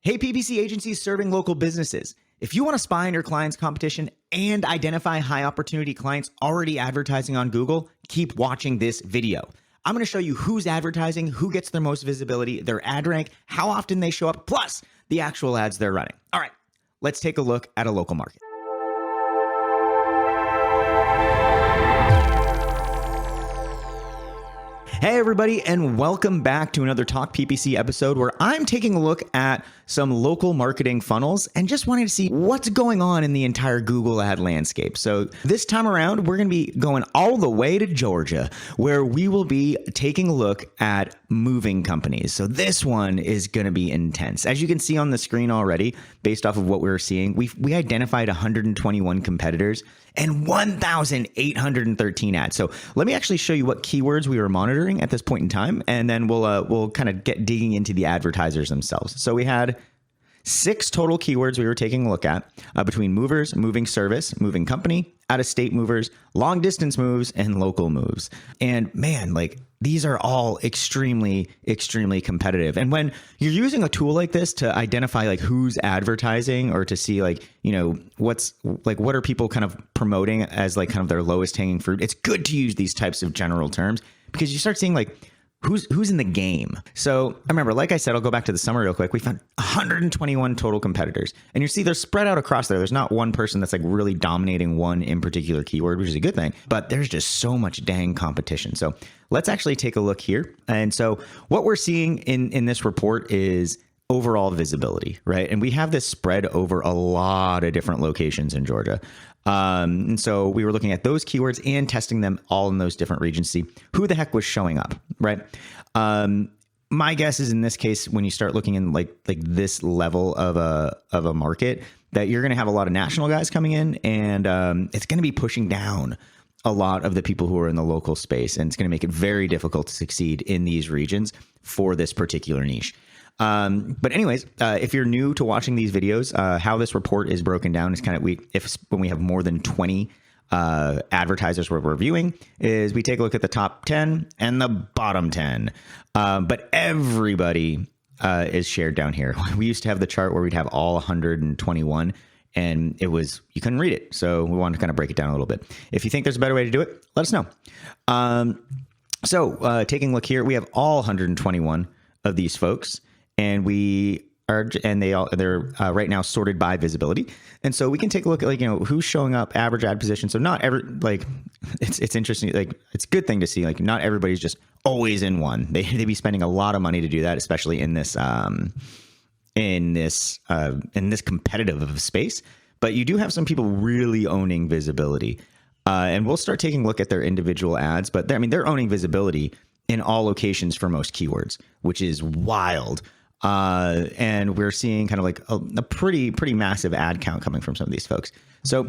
Hey, PPC agencies serving local businesses. If you want to spy on your client's competition and identify high opportunity clients already advertising on Google, keep watching this video. I'm going to show you who's advertising, who gets their most visibility, their ad rank, how often they show up, plus the actual ads they're running. All right, let's take a look at a local market. Hey everybody, and welcome back to another Talk PPC episode where I'm taking a look at some local marketing funnels and just wanting to see what's going on in the entire Google ad landscape. So this time around, we're going to be going all the way to Georgia, where we will be taking a look at moving companies. So this one is going to be intense. As you can see on the screen already, based off of what we were seeing, we identified 121 competitors and 1,813 ads. So let me actually show you what keywords we were monitoring at this point in time, and then we'll kind of get digging into the advertisers themselves. So we had 6 total keywords we were taking a look at between movers, moving service, moving company, out-of-state movers, long distance moves, and local moves. And man, like these are all extremely, extremely competitive. And when you're using a tool like this to identify like who's advertising or to see like, you know, what are people kind of promoting as like kind of their lowest hanging fruit, it's good to use these types of general terms because you start seeing like who's in the game. So I remember, like I said, I'll go back to the summary real quick. We found 121 total competitors, and you see they're spread out across there. There's not one person that's like really dominating one in particular keyword, which is a good thing, but there's just so much dang competition. So let's actually take a look here. And so what we're seeing in this report is overall visibility, right? And we have this spread over a lot of different locations in Georgia. And so we were looking at those keywords and testing them all in those different regions, see who the heck was showing up, right? My guess is in this case, when you start looking in like this level of a market, that you're going to have a lot of national guys coming in, and it's going to be pushing down a lot of the people who are in the local space, and it's going to make it very difficult to succeed in these regions for this particular niche. But anyways, if you're new to watching these videos, how this report is broken down is kind of when we have more than 20 advertisers we're reviewing, is we take a look at the top 10 and the bottom 10. But everybody is shared down here. We used to have the chart where we'd have all 121, and you couldn't read it. So we wanted to kind of break it down a little bit. If you think there's a better way to do it, let us know. So taking a look here, we have all 121 of these folks. And they're right now sorted by visibility. And so we can take a look at like, you know, who's showing up, average ad position. So not every, like, it's interesting. Like, it's a good thing to see, like, not everybody's just always in one. They be spending a lot of money to do that, especially in this competitive of space. But you do have some people really owning visibility. And we'll start taking a look at their individual ads, but they're owning visibility in all locations for most keywords, which is wild. And we're seeing kind of like a pretty massive ad count coming from some of these folks. So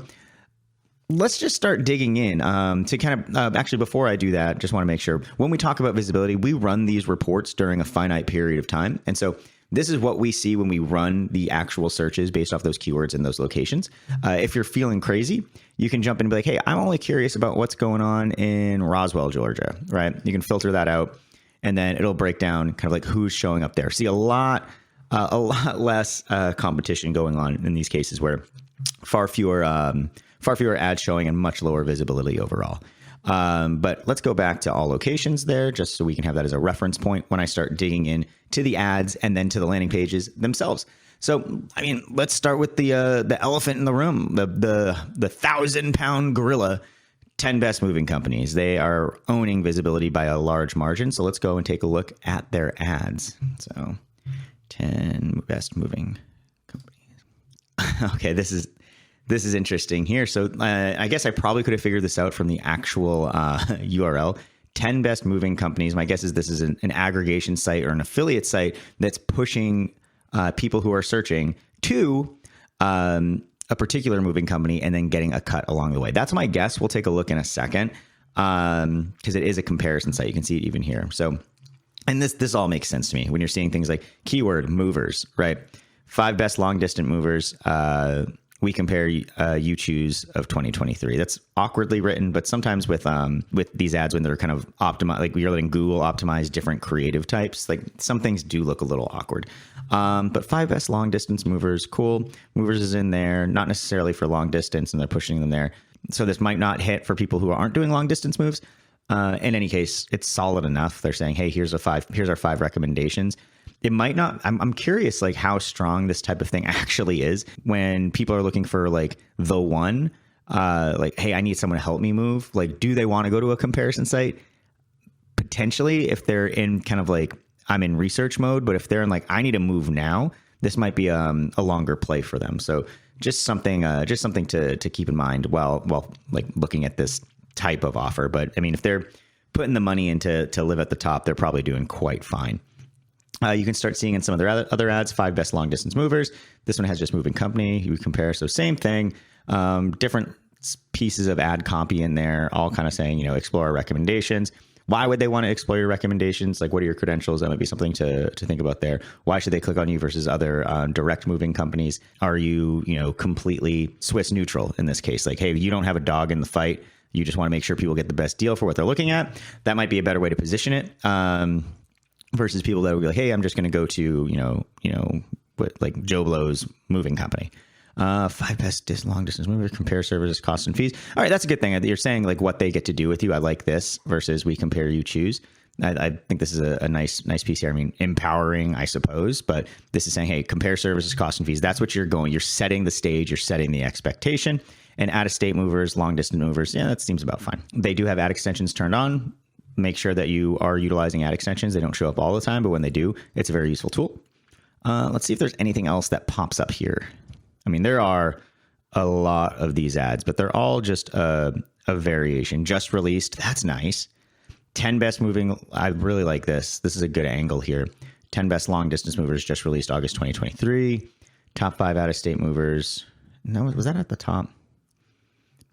let's just start digging in to kind of actually, before I do that, just want to make sure when we talk about visibility, we run these reports during a finite period of time. And so this is what we see when we run the actual searches based off those keywords in those locations. If you're feeling crazy, you can jump in and be like, hey, I'm only curious about what's going on in Roswell, Georgia, right? You can filter that out, and then it'll break down kind of like who's showing up there. See a lot less competition going on in these cases where far fewer ads showing and much lower visibility overall. But let's go back to all locations there, just so we can have that as a reference point when I start digging in to the ads and then to the landing pages themselves. So, let's start with the elephant in the room, the 1,000-pound gorilla. 10 best moving companies. They are owning visibility by a large margin. So let's go and take a look at their ads. So 10 best moving companies. Okay, this is interesting here. So I guess I probably could have figured this out from the actual URL. 10 best moving companies. My guess is this is an aggregation site or an affiliate site that's pushing people who are searching to a particular moving company and then getting a cut along the way. That's my guess. We'll take a look in a second because it is a comparison site. You can see it even here. So, and this all makes sense to me when you're seeing things like keyword movers, right? 5 best long distance movers we compare you choose of 2023. That's awkwardly written, but sometimes with these ads, when they're kind of optimized, like you're letting Google optimize different creative types, like some things do look a little awkward. But 5 best long distance movers, cool. Movers is in there, not necessarily for long distance, and they're pushing them there. So this might not hit for people who aren't doing long distance moves. In any case, it's solid enough. They're saying, hey, here's our 5 recommendations. It might not, I'm curious like how strong this type of thing actually is when people are looking for like the one, like, hey, I need someone to help me move. Like, do they want to go to a comparison site? Potentially, if they're in kind of like, I'm in research mode, but if they're in like, I need to move now, this might be a longer play for them. So just something to keep in mind while like looking at this type of offer. But I mean, if they're putting the money into to live at the top, they're probably doing quite fine. You can start seeing in some of their other ads, 5 best long distance movers. This one has just moving company. You compare. So same thing, different pieces of ad copy in there, all kind of saying, explore our recommendations. Why would they want to explore your recommendations? Like, what are your credentials? That might be something to think about there. Why should they click on you versus other direct moving companies? Are you, completely Swiss neutral in this case? Like, hey, you don't have a dog in the fight. You just want to make sure people get the best deal for what they're looking at. That might be a better way to position it. Versus people that would be like, hey, I'm just going to go to, like Joe Blow's moving company. 5 best long distance movers, compare services, costs, and fees. All right, that's a good thing. You're saying like what they get to do with you. I like this versus we compare, you choose. I think this is a nice piece here. I mean, empowering, I suppose, but this is saying, hey, compare services, costs, and fees. That's what you're going. You're setting the stage. You're setting the expectation. And out-of-state movers, long distance movers, yeah, that seems about fine. They do have ad extensions turned on. Make sure that you are utilizing ad extensions. They don't show up all the time, but when they do, it's a very useful tool. Let's see if there's anything else that pops up here. I mean, there are a lot of these ads, but they're all just a variation. Just released. That's nice. 10 best moving. I really like this. This is a good angle here. 10 best long distance movers just released August 2023. Top 5 out-of-state movers. No, was that at the top?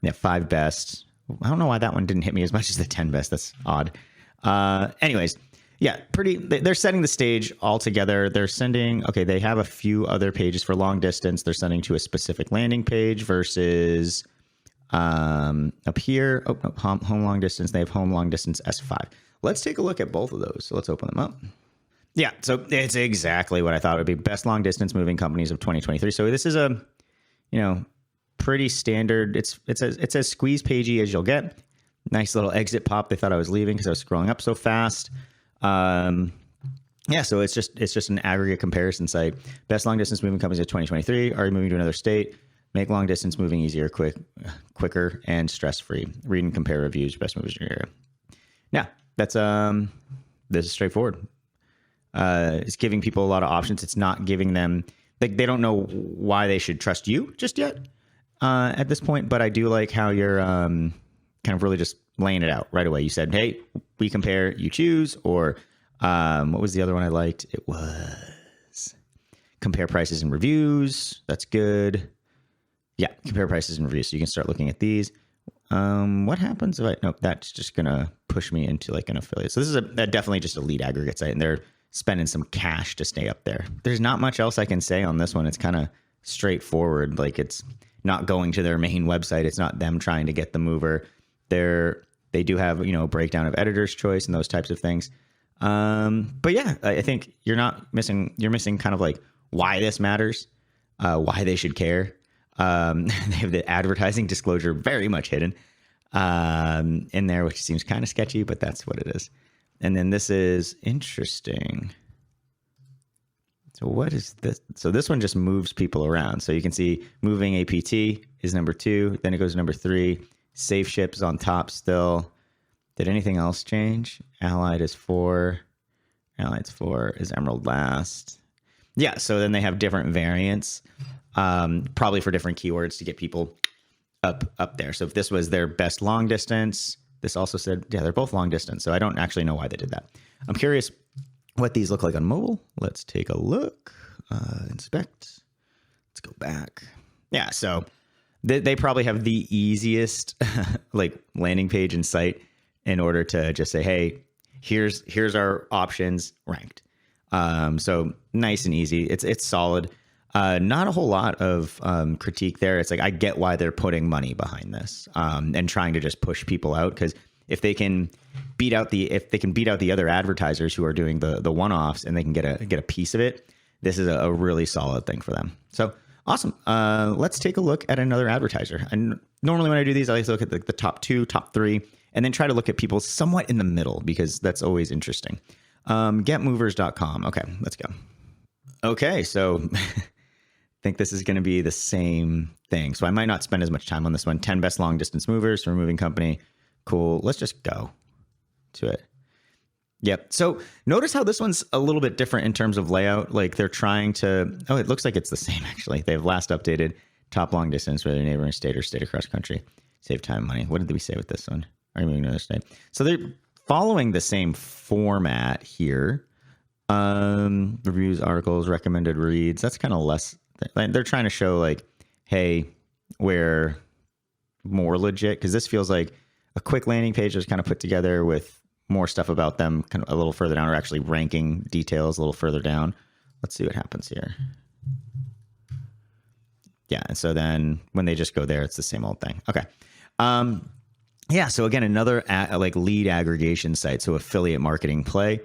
Yeah, 5 best. I don't know why that one didn't hit me as much as the 10 best. That's odd. Anyways, yeah, they're setting the stage all together. They're sending, okay, they have a few other pages for long distance. They're sending to a specific landing page versus up here, no, home long distance. They have home long distance S5. Let's take a look at both of those. So let's open them up. Yeah, so it's exactly what I thought it would be. Best long distance moving companies of 2023. So this is a, pretty standard. It's as squeeze pagey as you'll get. Nice little exit pop. They thought I was leaving because I was scrolling up so fast. Yeah, so it's just an aggregate comparison site. Best long distance moving companies of 2023. Are you moving to another state? Make long distance moving easier, quicker, and stress free. Read and compare reviews. Best movers in your area. Yeah, that's this is straightforward. It's giving people a lot of options. It's not giving them, like, they don't know why they should trust you just yet. At this point, but I do like how you're kind of really just laying it out right away. You said, hey, we compare, you choose, or what was the other one I liked? It was compare prices and reviews. That's good. Yeah, compare prices and reviews. So you can start looking at these. What happens if nope, that's just going to push me into like an affiliate. So this is definitely just a lead aggregate site, and they're spending some cash to stay up there. There's not much else I can say on this one. It's kind of straightforward. Like, it's not going to their main website. It's not them trying to get the mover. They do have, a breakdown of editor's choice and those types of things. But yeah, I think you're missing kind of like why this matters, why they should care. They have the advertising disclosure very much hidden in there, which seems kind of sketchy, but that's what it is. And then this is interesting. So what is this? So this one just moves people around. So you can see moving APT is number 2. Then it goes to number 3. Safe ships on top still. Did anything else change? Allied is 4. Allied's 4. Is Emerald last? Yeah. So then they have different variants, probably for different keywords to get people up there. So if this was their best long distance, this also said, yeah, they're both long distance. So I don't actually know why they did that. I'm curious what these look like on mobile. Let's take a look. Inspect. Let's go back. Yeah, so they probably have the easiest like landing page and site in order to just say, hey, here's our options ranked. So nice and easy. It's solid. Not a whole lot of critique there. It's like, I get why they're putting money behind this and trying to just push people out, because if they can beat out the other advertisers who are doing the one-offs, and they can get a piece of it, this is a really solid thing for them. So awesome. Let's take a look at another advertiser. And normally when I do these, I like to look at the top 2, top 3, and then try to look at people somewhat in the middle, because that's always interesting. Getmovers.com. Okay, let's go. Okay, so I think this is going to be the same thing. So I might not spend as much time on this one. 10 best long distance movers for a moving company. Cool. Let's just go to it. Yep. So notice how this one's a little bit different in terms of layout. Like they're trying to, oh, it looks like it's the same actually. They've last updated top long distance, whether neighboring state or state across country. Save time, money. What did we say with this one? Are you moving to another state? So they're following the same format here. Reviews, articles, recommended reads. That's kind of less. They're trying to show like, hey, we're more legit, because this feels like a quick landing page that's kind of put together with more stuff about them kind of a little further down, or actually ranking details a little further down. Let's see what happens here. Yeah. And so then when they just go there, it's the same old thing. Okay. Yeah. So again, another like lead aggregation site. So affiliate marketing play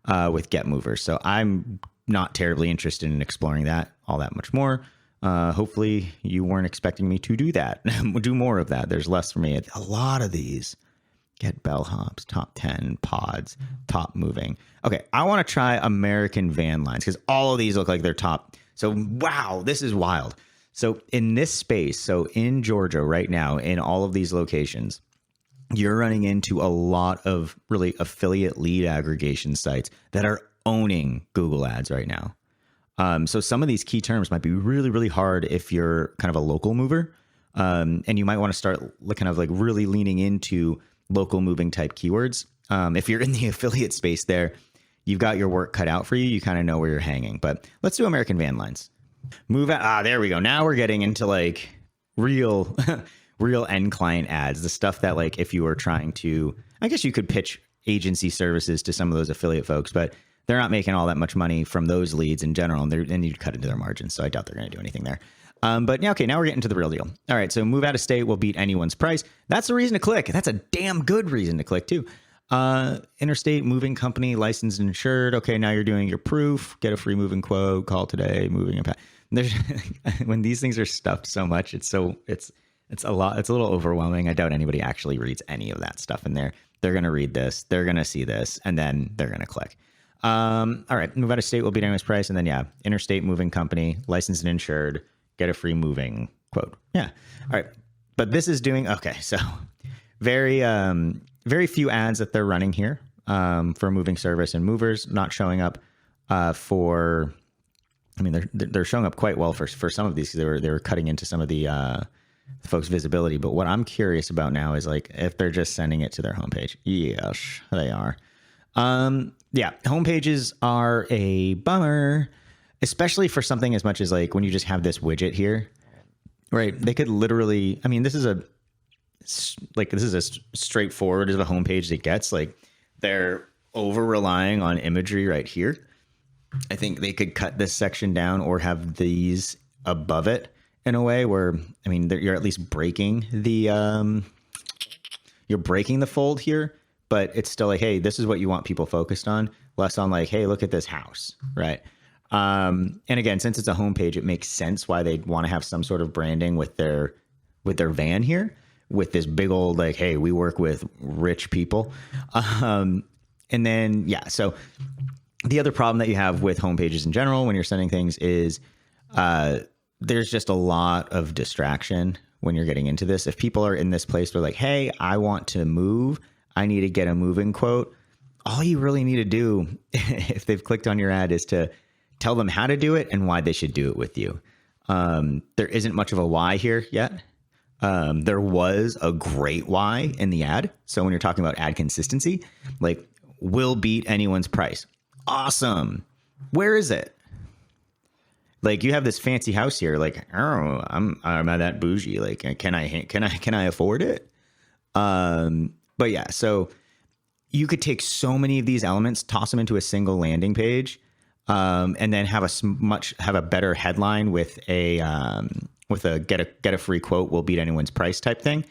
with GetMovers. So I'm not terribly interested in exploring that all that much more. Hopefully you weren't expecting me to do that. Do more of that. There's less for me. A lot of these. Get bellhops, top 10, pods, top moving. Okay, I want to try American van lines, because all of these look like they're top. So wow, this is wild. So in this space, so in Georgia right now, in all of these locations, you're running into a lot of really affiliate lead aggregation sites that are owning Google Ads right now. So some of these key terms might be really, really hard if you're kind of a local mover. And you might want to start kind of like really leaning into local moving type keywords. If you're in the affiliate space there, you've got your work cut out for you. You kind of know where you're hanging. But let's do American van lines. Move out. There we go. Now we're getting into like real real end client ads, the stuff that like if you were trying to, I guess you could pitch agency services to some of those affiliate folks, but they're not making all that much money from those leads in general, and you'd cut into their margins. So I doubt they're going to do anything there. But yeah, okay, now we're getting to the real deal. All right, so move out of state will beat anyone's price. That's a reason to click. That's a damn good reason to click too. Interstate moving company, licensed and insured. Okay, now you're doing your proof. Get a free moving quote. Call today. Moving impact. There's when these things are stuffed so much, it's a lot. It's a little overwhelming. I doubt anybody actually reads any of that stuff in there. They're going to read this. They're going to see this, and then they're going to click. All right, move out of state will beat anyone's price, and then yeah, interstate moving company, licensed and insured. Get a free moving quote. Yeah. All right. But this is doing, okay. So very few ads that they're running here for moving service, and movers not showing up for, I mean, they're showing up quite well for some of these. They were cutting into some of the folks' visibility. But what I'm curious about now is like, if they're just sending it to their homepage. Yes, they are. Yeah. Homepages are a bummer. Especially for something as much as like when you just have this widget here, right? They could literally, I mean, this is as straightforward as a homepage it gets. Like they're over relying on imagery right here. I think they could cut this section down or have these above it in a way where, I mean, you're at least breaking the, you're breaking the fold here, but it's still like, hey, this is what you want people focused on. Less on like, hey, look at this house, right? And again, since it's a homepage, it makes sense why they'd want to have some sort of branding with their van here, with this big old like, hey, we work with rich people. And then yeah, so the other problem that you have with homepages in general when you're sending things is there's just a lot of distraction when you're getting into this. If people are in this place where like, hey, I want to move, I need to get a moving quote. All you really need to do if they've clicked on your ad is to tell them how to do it and why they should do it with you. There isn't much of a why here yet. There was a great why in the ad. So when you're talking about ad consistency, like will beat anyone's price. Awesome. Where is it? Like you have this fancy house here. Like, oh, I'm not that bougie. Like, can I afford it? But yeah, so you could take so many of these elements, toss them into a single landing page. and then have a better headline with a get a free quote will beat anyone's price type thing,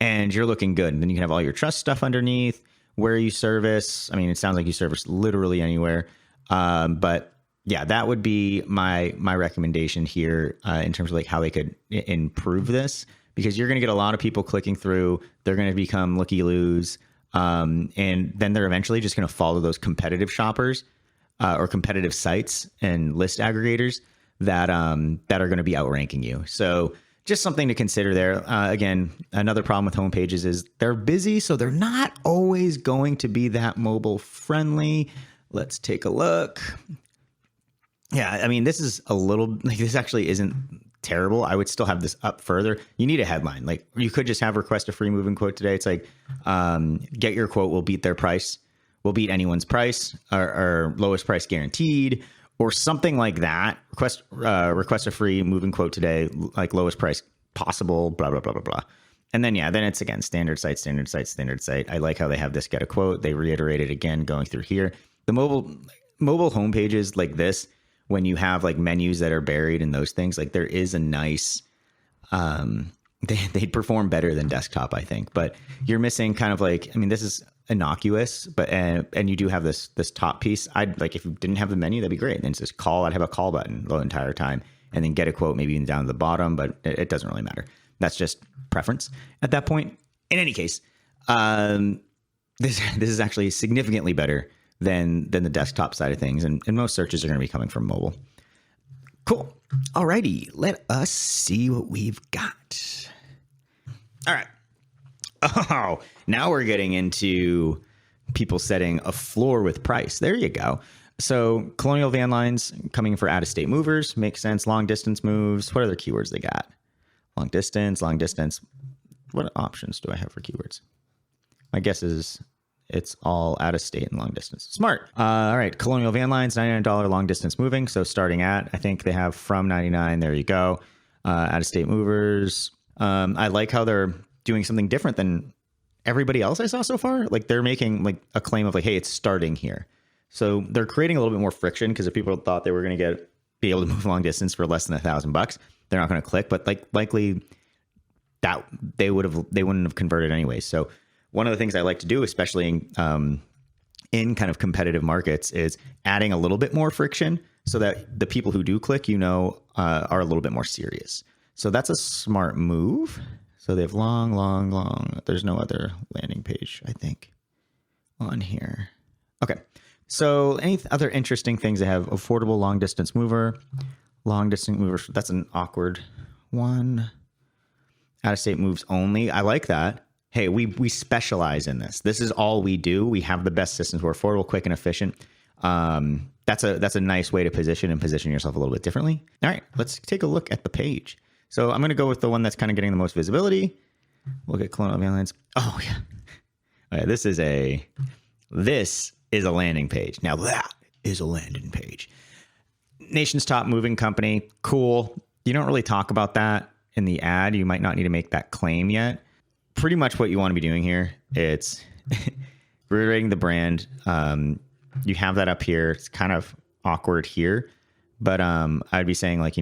and you're looking good. And then you can have all your trust stuff underneath, where you service. I mean, it sounds like you service literally anywhere, but yeah, that would be my recommendation here in terms of like how they could improve this, because you're going to get a lot of people clicking through. They're going to become looky-loos, and then they're eventually just going to follow those competitive shoppers or competitive sites and list aggregators that are going to be outranking you. So just something to consider there. Again, another problem with homepages is they're busy, so they're not always going to be that mobile friendly. Let's take a look. Yeah, I mean, this is a little like this actually isn't terrible. I would still have this up further. You need a headline. Like you could just have request a free moving quote today. It's like get your quote will beat their price, will beat anyone's price, or lowest price guaranteed, or something like that. Request a free moving quote today, like lowest price possible, blah, blah, blah, blah, blah. And then, yeah, then it's again, standard site, standard site, standard site. I like how they have this get a quote. They reiterate it again, going through here. The mobile homepages like this, when you have like menus that are buried in those things, like there is a nice, they'd perform better than desktop, I think, but you're missing kind of like, I mean, this is innocuous, but, and you do have this top piece. I'd like, if you didn't have the menu, that'd be great. And then it's just call, I'd have a call button the entire time, and then get a quote, maybe even down to the bottom, but it doesn't really matter. That's just preference at that point. In any case, this is actually significantly better than the desktop side of things. And most searches are going to be coming from mobile. Cool. Alrighty. Let us see what we've got. All right. Oh, now we're getting into people setting a floor with price. There you go. So Colonial Van Lines coming for out-of-state movers. Makes sense. Long distance moves. What other keywords they got? Long distance. What options do I have for keywords? My guess is it's all out of state and long distance. Smart. All right. Colonial Van Lines, $99 long distance moving. So starting at, I think they have from 99. There you go. Out of state movers. I like how they're doing something different than everybody else I saw so far. Like they're making like a claim of like, hey, it's starting here. So they're creating a little bit more friction, because if people thought they were going to be able to move long distance for less than $1,000, they're not going to click, but like likely that they wouldn't have converted anyway. So one of the things I like to do, especially in kind of competitive markets, is adding a little bit more friction so that the people who do click, are a little bit more serious. So that's a smart move. So they have long. There's no other landing page, I think, on here. Okay. So any other interesting things? They have affordable long distance mover. That's an awkward one. Out of state moves only. I like that. Hey, we specialize in this. This is all we do. We have the best systems. We're affordable, quick, and efficient. That's a nice way to position yourself a little bit differently. All right, let's take a look at the page. So I'm going to go with the one that's kind of getting the most visibility. Look at Colonial Van Lines. Oh yeah. All right, this is a landing page. Now that is a landing page. Nation's top moving company. Cool. You don't really talk about that in the ad. You might not need to make that claim yet. Pretty much what you want to be doing here, it's reiterating the brand. You have that up here. It's kind of awkward here, but I'd be saying like,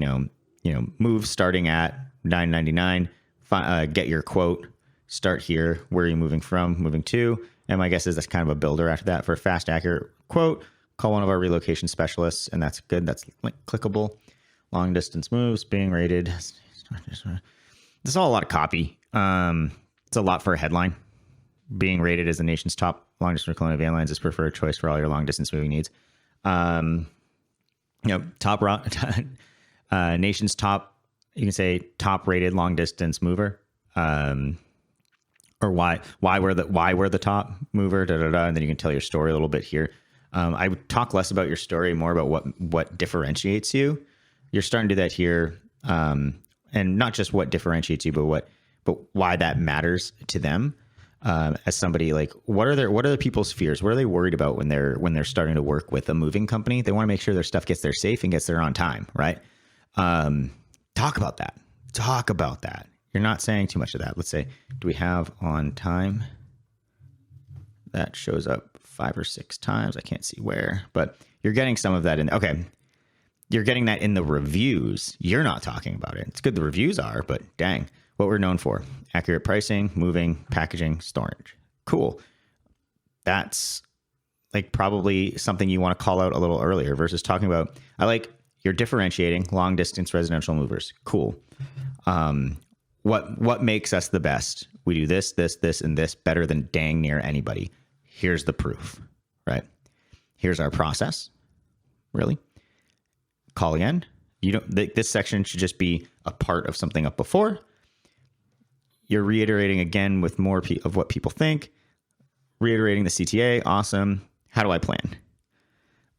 move starting at $9.99. Get your quote. Start here. Where are you moving from? Moving to. And my guess is that's kind of a builder after that. For a fast, accurate quote, call one of our relocation specialists, and that's good. That's clickable. Long distance moves being rated. This is all a lot of copy. It's a lot for a headline. Being rated as the nation's top long distance Colonial Van Lines is preferred choice for all your long distance moving needs. Nation's top. You can say top rated long distance mover. Or why we're the top mover. And then you can tell your story a little bit here. I would talk less about your story, more about what differentiates you. You're starting to do that here, and not just what differentiates you, but why that matters to them. As somebody, like, what are the people's fears? What are they worried about when they're starting to work with a moving company? They want to make sure their stuff gets there safe and gets there on time, right? Talk about that. You're not saying too much of that. Let's say, do we have on time? That shows up 5 or 6 times. I can't see where, but you're getting some of that in. Okay. You're getting that in the reviews. You're not talking about it. It's good the reviews are, but dang, what we're known for: accurate pricing, moving, packaging, storage. Cool. That's like probably something you want to call out a little earlier versus talking about, I like you're differentiating long distance residential movers. Cool. What makes us the best? We do this, and this better than dang near anybody. Here's the proof, right? Here's our process. Really? Call again. You don't. This section should just be a part of something up before. You're reiterating again with more of what people think. Reiterating the CTA. Awesome. How do I plan?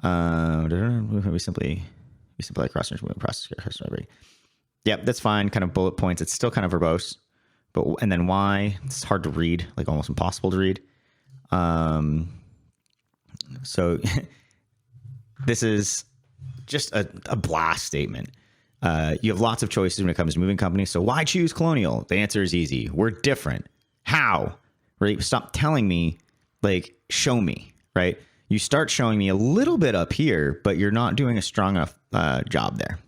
We simply cross moving process. Yep, that's fine. Kind of bullet points. It's still kind of verbose, and then why? It's hard to read, like almost impossible to read. So this is just a blast statement. You have lots of choices when it comes to moving companies. So why choose Colonial? The answer is easy. We're different. How? Right? Stop telling me, like, show me, right? You start showing me a little bit up here, but you're not doing a strong enough job there.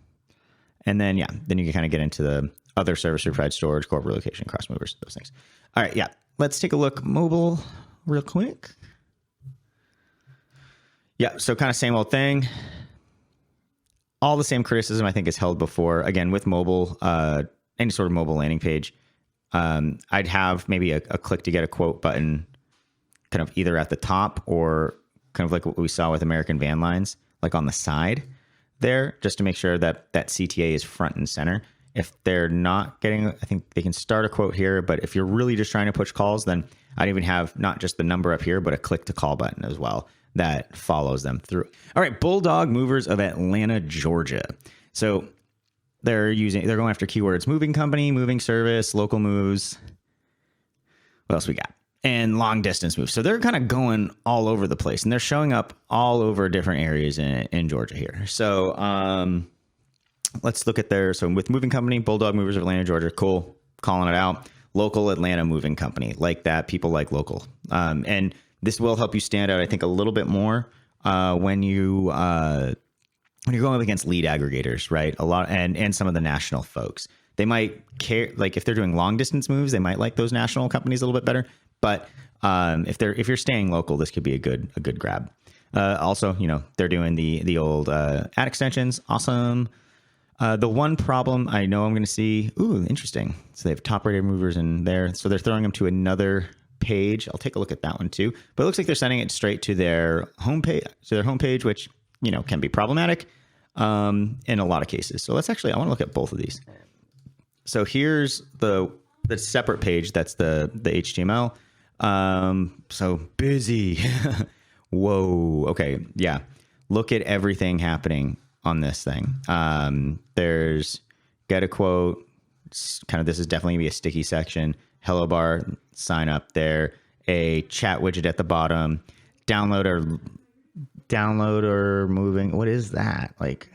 And then, then you can kind of get into the other service provide storage, corporate location, cross movers, those things. All right. Yeah. Let's take a look mobile real quick. Yeah. So kind of same old thing. All the same criticism I think is held before. Again, with mobile, any sort of mobile landing page, I'd have maybe a click to get a quote button kind of either at the top or kind of like what we saw with American Van Lines, like on the side there, just to make sure that that CTA is front and center. If they're not getting, I think they can start a quote here, but if you're really just trying to push calls, then I'd even have not just the number up here, but a click to call button as well that follows them through. All right, Bulldog Movers of Atlanta, Georgia. So they're going after keywords: moving company, moving service, local moves. What else we got? And long distance moves. So they're kind of going all over the place, and they're showing up all over different areas in Georgia here. So let's look at so with moving company, Bulldog Movers of Atlanta, Georgia. Cool. Calling it out. Local Atlanta moving company. Like that. People like local. And this will help you stand out, I think, a little bit more when you're going up against lead aggregators, right? A lot, and some of the national folks. They might care, like if they're doing long distance moves, they might like those national companies a little bit better. But if you're staying local, this could be a good grab. Also, they're doing the old ad extensions. Awesome. The one problem I know I'm going to see. Ooh, interesting. So they have top rated movers in there. So they're throwing them to another page. I'll take a look at that one too. But it looks like they're sending it straight to their homepage, which can be problematic in a lot of cases. So I want to look at both of these. So here's the separate page. That's the HTML. So busy. Whoa. Okay. Yeah. Look at everything happening on this thing. There's get a quote. This is definitely gonna be a sticky section. Hello bar, sign up there. A chat widget at the bottom. Download or moving. What is that? Like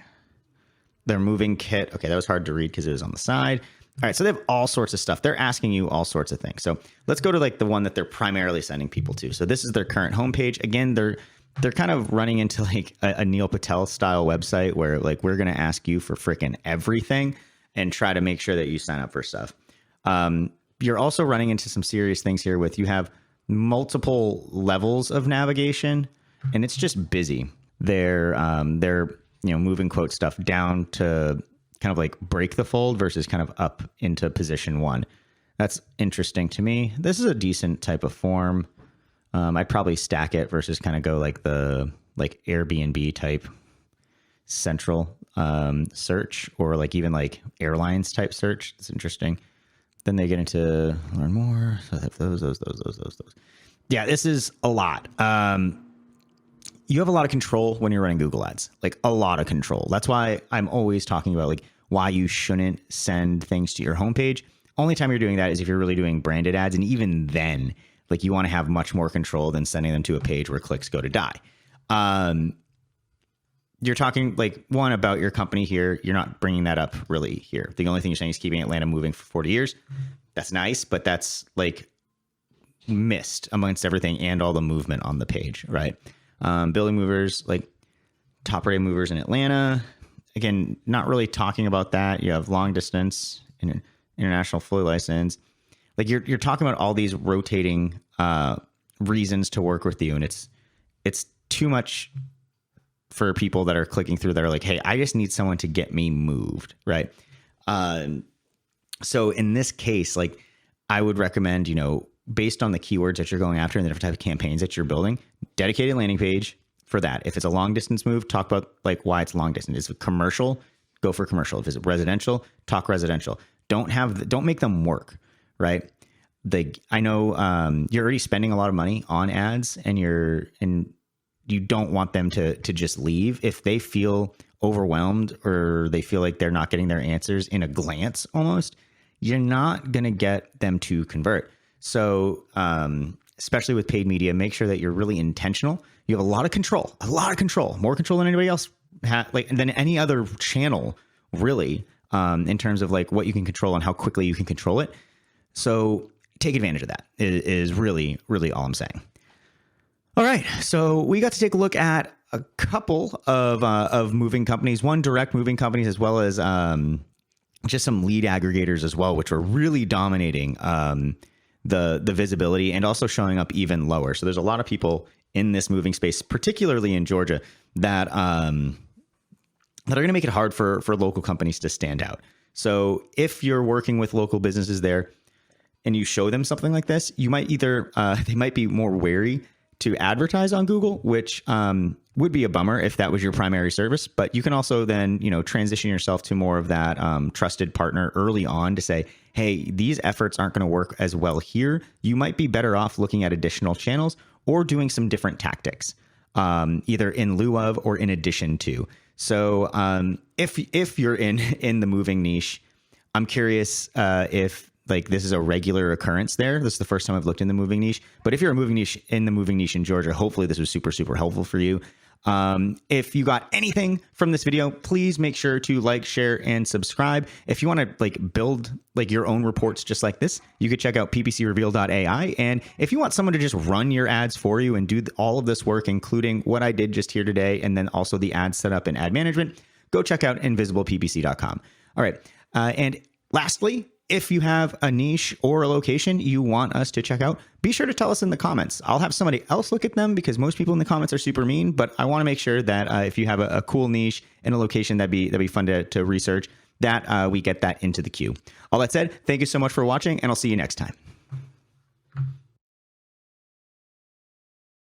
their moving kit. Okay. That was hard to read because it was on the side. All right, so they have all sorts of stuff. They're asking you all sorts of things. So let's go to like the one that they're primarily sending people to. So this is their current homepage. Again, they're kind of running into like a Neil Patel style website where like we're going to ask you for freaking everything and try to make sure that you sign up for stuff. You're also running into some serious things here with you have multiple levels of navigation, and it's just busy. They're moving quote stuff down to kind of like break the fold versus kind of up into position one. That's interesting to me. This is a decent type of form. I'd probably stack it versus kind of go like the Airbnb type central search, or like even like airlines type search. It's interesting. Then they get into learn more. So those. Yeah, this is a lot. You have a lot of control when you're running Google ads, like a lot of control. That's why I'm always talking about like why you shouldn't send things to your homepage. Only time you're doing that is if you're really doing branded ads. And even then, like you want to have much more control than sending them to a page where clicks go to die. You're talking like one about your company here. You're not bringing that up really here. The only thing you're saying is keeping Atlanta moving for 40 years. That's nice, but that's like missed amongst everything and all the movement on the page, right? Building movers, like top rated movers in Atlanta. Again, not really talking about that. You have long distance and international fully licensed. Like you're talking about all these rotating reasons to work with you, and it's too much for people that are clicking through that are like, hey, I just need someone to get me moved, right? So in this case, like I would recommend, based on the keywords that you're going after and the different type of campaigns that you're building, dedicated landing page for that. If it's a long distance move, talk about like why it's long distance. Is it commercial? Go for commercial. If it's residential, talk residential. Don't make them work, right? I know you're already spending a lot of money on ads, and you don't want them to just leave. If they feel overwhelmed or they feel like they're not getting their answers in a glance almost, you're not going to get them to convert. So especially with paid media, make sure that you're really intentional. You have a lot of control, more control than anybody else than any other channel, really, in terms of like what you can control and how quickly you can control it. So take advantage of that is really, really all I'm saying. All right. So we got to take a look at a couple of moving companies, one direct moving companies, as well as just some lead aggregators as well, which were really dominating the visibility and also showing up even lower. So there's a lot of people in this moving space, particularly in Georgia, that are going to make it hard for local companies to stand out. So if you're working with local businesses there and you show them something like this, you might they might be more wary to advertise on Google, which would be a bummer if that was your primary service. But you can also then, transition yourself to more of that trusted partner early on to say, hey, these efforts aren't going to work as well here. You might be better off looking at additional channels or doing some different tactics, either in lieu of or in addition to. So if you're in the moving niche, I'm curious if like this is a regular occurrence there. This is the first time I've looked in the moving niche. But if you're a moving niche in Georgia, hopefully this was super, super helpful for you. If you got anything from this video, please make sure to like, share, and subscribe. If you want to like build like your own reports just like this, you could check out ppcreveal.ai. And if you want someone to just run your ads for you and do all of this work, including what I did just here today, and then also the ad setup and ad management, go check out InvisiblePPC.com. All right. And lastly, if you have a niche or a location you want us to check out, be sure to tell us in the comments. I'll have somebody else look at them because most people in the comments are super mean, but I want to make sure that if you have a cool niche in a location that'd be fun to research, that we get that into the queue. All that said, thank you so much for watching, and I'll see you next time.